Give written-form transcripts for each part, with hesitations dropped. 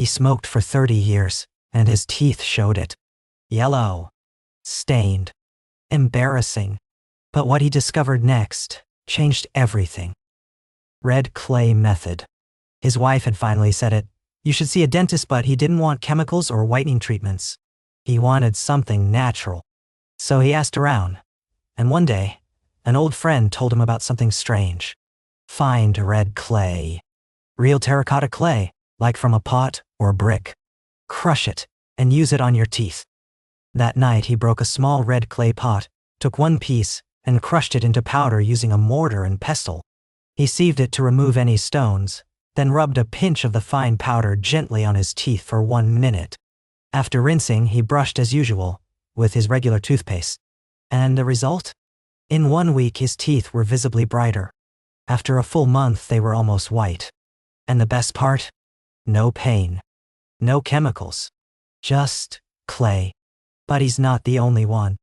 He smoked for 30 years, and his teeth showed it. Yellow. Stained. Embarrassing. But what he discovered next changed everything. Red clay method. His wife had finally said it. You should see a dentist, but he didn't want chemicals or whitening treatments. He wanted something natural. So he asked around. And one day, an old friend told him about something strange. Find red clay. Real terracotta clay, like from a pot or a brick. Crush it, and use it on your teeth. That night he broke a small red clay pot, took one piece, and crushed it into powder using a mortar and pestle. He sieved it to remove any stones, then rubbed a pinch of the fine powder gently on his teeth for 1 minute. After rinsing, he brushed as usual, with his regular toothpaste. And the result? In 1 week his teeth were visibly brighter. After a full month they were almost white. And the best part? No pain. No chemicals. Just clay. But he's not the only one.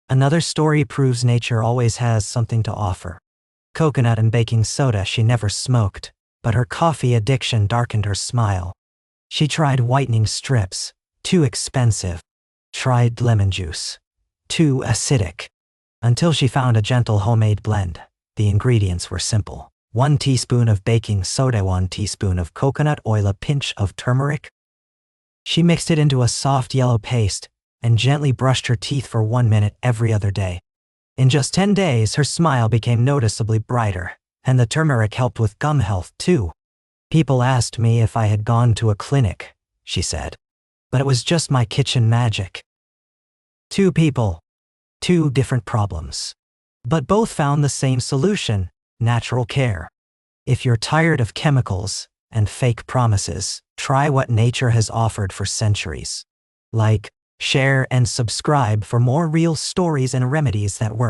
Another story proves nature always has something to offer. Coconut and baking soda she never smoked, but her coffee addiction darkened her smile. She tried whitening strips, too expensive. Tried lemon juice, too acidic. Until she found a gentle homemade blend. The ingredients were simple. 1 teaspoon of baking soda, 1 teaspoon of coconut oil, a pinch of turmeric. She mixed it into a soft yellow paste and gently brushed her teeth for 1 minute every other day. In just 10 days, her smile became noticeably brighter, and the turmeric helped with gum health too. People asked me if I had gone to a clinic, she said. But it was just my kitchen magic. 2 people. 2 different problems. But both found the same solution, natural care. If you're tired of chemicals and fake promises, try what nature has offered for centuries. Like, share, and subscribe for more real stories and remedies that work.